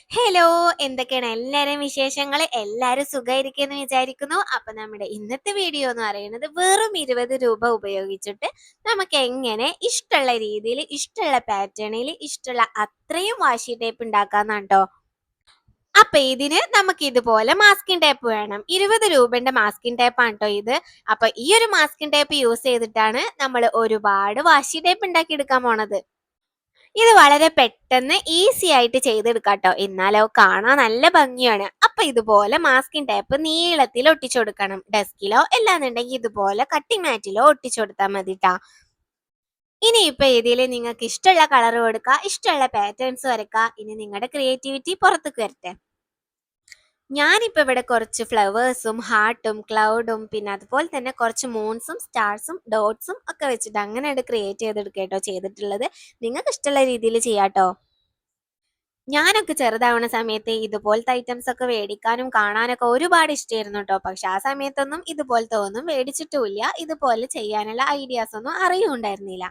Hello, എന്തൊക്കെയാണ് എല്ലാവരും വിശേഷങ്ങൾ? എല്ലാവരും സുഖമായിരിക്കുമെന്ന് വിചാരിക്കുന്നു. അപ്പൊ നമ്മുടെ ഇന്നത്തെ വീഡിയോ എന്ന് പറയുന്നത് വെറും 20 രൂപ ഉപയോഗിച്ചിട്ട് നമുക്ക് എങ്ങനെ ഇഷ്ടമുള്ള രീതിയിൽ, ഇഷ്ടമുള്ള പാറ്റേണിൽ, ഇഷ്ടമുള്ള അത്രയും വാഷി ടേപ്പ് ഉണ്ടാക്കാന്നാണ് ട്ടോ. അപ്പൊ ഇതിന് നമുക്ക് ഇതുപോലെ മാസ്കിംഗ് ടേപ്പ് വേണം. 20 രൂപന്റെ മാസ്കിംഗ് ടേപ്പാണ് ട്ടോ ഇത്. അപ്പൊ ഈ ഒരു മാസ്കിംഗ് ടേപ്പ് യൂസ് ചെയ്തിട്ടാണ് നമ്മൾ ഒരുപാട് വാഷി ടേപ്പ് ഉണ്ടാക്കി എടുക്കാൻ പോണത്. ഇത് വളരെ പെട്ടെന്ന് ഈസി ആയിട്ട് ചെയ്തെടുക്കാട്ടോ. എന്നാലോ കാണാൻ നല്ല ഭംഗിയാണ്. അപ്പൊ ഇതുപോലെ മാസ്കിംഗ് ടേപ്പ് നീളത്തിൽ ഒട്ടിച്ചെടുക്കണം. ഡെസ്കിലോ അല്ലാന്നുണ്ടെങ്കിൽ ഇതുപോലെ കട്ടിംഗ് മാറ്റിലോ ഒട്ടിച്ചെടുത്താൽ മതിട്ടാ. ഇനിയിപ്പൊ ഇതില് നിങ്ങൾക്ക് ഇഷ്ടമുള്ള കളർ കൊടുക്കുക, ഇഷ്ടമുള്ള പാറ്റേൺസ് വരക്കുക. ഇനി നിങ്ങളുടെ ക്രിയേറ്റിവിറ്റി പുറത്തേക്ക് വരട്ടെ. ഞാനിപ്പോ ഇവിടെ കുറച്ച് ഫ്ലവേഴ്സും ഹാർട്ടും ക്ലൗഡും പിന്നെ അതുപോലെ തന്നെ കുറച്ച് മൂൺസും സ്റ്റാർസും ഡോട്ട്സും ഒക്കെ വെച്ചിട്ട് അങ്ങനെയാണ് ക്രിയേറ്റ് ചെയ്തെടുക്കേട്ടോ ചെയ്തിട്ടുള്ളത്. നിങ്ങൾക്ക് ഇഷ്ടമുള്ള രീതിയിൽ ചെയ്യാട്ടോ. ഞാനൊക്കെ ചെറുതാവണ സമയത്ത് ഇതുപോലത്തെ ഐറ്റംസ് ഒക്കെ മേടിക്കാനും കാണാനൊക്കെ ഒരുപാട് ഇഷ്ടമായിരുന്നു കേട്ടോ. പക്ഷെ ആ സമയത്തൊന്നും ഇതുപോലത്തെ ഒന്നും മേടിച്ചിട്ടുമില്ല. ഇതുപോലെ ചെയ്യാനുള്ള ഐഡിയാസ് ഒന്നും അറിയുണ്ടായിരുന്നില്ല.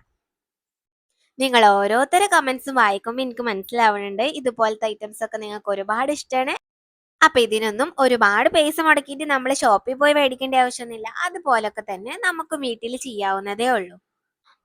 നിങ്ങൾ ഓരോരുത്തരുടെ കമന്റ്സും വായിക്കുമ്പോൾ എനിക്ക് മനസ്സിലാവുന്നുണ്ട് ഇതുപോലത്തെ ഐറ്റംസ് ഒക്കെ നിങ്ങൾക്ക് ഒരുപാട് ഇഷ്ടമാണ്. അപ്പൊ ഇതിനൊന്നും ഒരുപാട് പൈസ മുടക്കിയിട്ട് നമ്മൾ ഷോപ്പിൽ പോയി മേടിക്കേണ്ട ആവശ്യമൊന്നുമില്ല. അതുപോലൊക്കെ തന്നെ നമുക്ക് വീട്ടിൽ ചെയ്യാവുന്നതേ ഉള്ളൂ.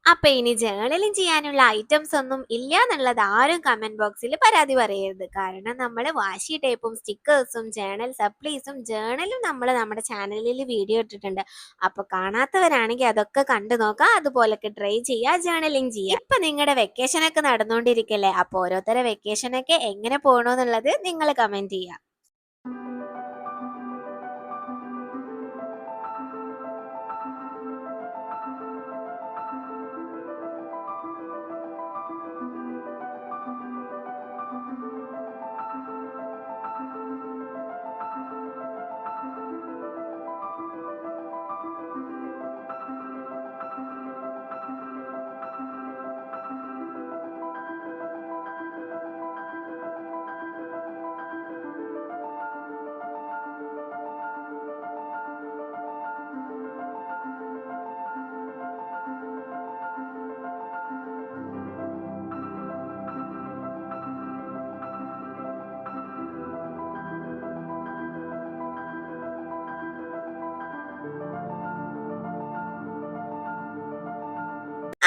അപ്പൊ ഇനി ജേർണലിംഗ് ചെയ്യാനുള്ള ഐറ്റംസ് ഒന്നും ഇല്ല എന്നുള്ളത് ആരും കമന്റ് ബോക്സിൽ പരാതി പറയരുത്. കാരണം നമ്മൾ വാഷി ടേപ്പും സ്റ്റിക്കേഴ്സും ജേർണൽ സപ്ലീസും ജേർണലും നമ്മൾ നമ്മുടെ ചാനലിൽ വീഡിയോ ഇട്ടിട്ടുണ്ട്. അപ്പൊ കാണാത്തവരാണെങ്കിൽ അതൊക്കെ കണ്ടു നോക്കാം. അതുപോലൊക്കെ ട്രൈ ചെയ്യുക, ജേർണലിംഗ് ചെയ്യുക. ഇപ്പൊ നിങ്ങളുടെ വെക്കേഷൻ ഒക്കെ നടന്നുകൊണ്ടിരിക്കല്ലേ. അപ്പൊ ഓരോരുത്തരുടെ വെക്കേഷൻ ഒക്കെ എങ്ങനെ പോകണമെന്നുള്ളത് നിങ്ങൾ കമന്റ് ചെയ്യുക.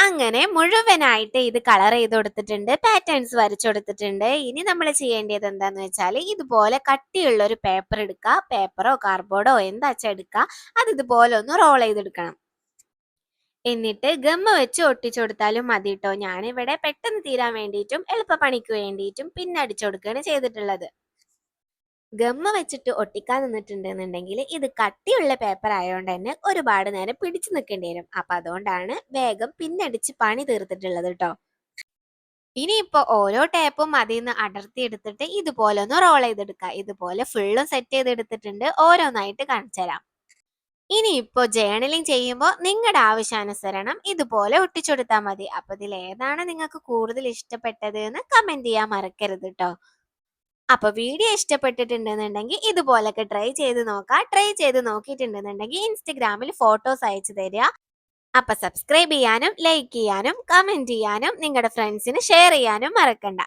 അങ്ങനെ മുഴുവനായിട്ട് ഇത് കളർ ചെയ്ത് കൊടുത്തിട്ടുണ്ട്, പാറ്റേൺസ് വരച്ചു കൊടുത്തിട്ടുണ്ട്. ഇനി നമ്മൾ ചെയ്യേണ്ടത് എന്താന്ന് വെച്ചാൽ ഇതുപോലെ കട്ടിയുള്ള ഒരു പേപ്പർ എടുക്കുക. പേപ്പറോ കാർഡ്ബോർഡോ എന്താച്ചാ എടുക്കുക. അത് ഇതുപോലെ ഒന്ന് റോൾ ചെയ്തെടുക്കണം. എന്നിട്ട് ഗമ്മ വെച്ച് ഒട്ടിച്ചു കൊടുത്താലും മതി കേട്ടോ. ഞാനിവിടെ പെട്ടെന്ന് തീരാൻ വേണ്ടിയിട്ടും എളുപ്പപ്പണിക്ക് വേണ്ടിയിട്ടും പിന്നെ അടിച്ചു കൊടുക്കുകയാണ് ചെയ്തിട്ടുള്ളത്. ഗമ്മ വെച്ചിട്ട് ഒട്ടിക്കാൻ നിന്നിട്ടുണ്ടെന്നുണ്ടെങ്കിൽ ഇത് കട്ടിയുള്ള പേപ്പർ ആയതുകൊണ്ട് തന്നെ ഒരുപാട് നേരം പിടിച്ചു നിൽക്കേണ്ടി വരും. അപ്പൊ അതുകൊണ്ടാണ് വേഗം പിന്നടിച്ച് പണി തീർത്തിട്ടുള്ളത് കേട്ടോ. ഇനിയിപ്പോ ഓരോ ടേപ്പും അതിൽ നിന്ന് അടർത്തി എടുത്തിട്ട് ഇതുപോലെ ഒന്ന് റോൾ ചെയ്തെടുക്കുക. ഇതുപോലെ ഫുള്ളും സെറ്റ് ചെയ്തെടുത്തിട്ടുണ്ട്. ഓരോന്നായിട്ട് കാണിച്ചു തരാം. ഇനിയിപ്പോ ജേർണലിംഗ് ചെയ്യുമ്പോൾ നിങ്ങളുടെ ആവശ്യാനുസരണം ഇതുപോലെ ഒട്ടിച്ചെടുത്താൽ മതി. അപ്പൊ ഇതിൽ ഏതാണ് നിങ്ങൾക്ക് കൂടുതൽ ഇഷ്ടപ്പെട്ടത് എന്ന് കമന്റ് ചെയ്യാൻ മറക്കരുത് കേട്ടോ. അപ്പൊ വീഡിയോ ഇഷ്ടപ്പെട്ടിട്ടുണ്ടെന്നുണ്ടെങ്കിൽ ഇതുപോലൊക്കെ ട്രൈ ചെയ്ത് നോക്കാം. ട്രൈ ചെയ്ത് നോക്കിയിട്ടുണ്ടെന്നുണ്ടെങ്കിൽ ഇൻസ്റ്റഗ്രാമിൽ ഫോട്ടോസ് അയച്ചു തരിക. അപ്പൊ സബ്സ്ക്രൈബ് ചെയ്യാനും ലൈക്ക് ചെയ്യാനും കമന്റ് ചെയ്യാനും നിങ്ങളുടെ ഫ്രണ്ട്സിന് ഷെയർ ചെയ്യാനും മറക്കണ്ട.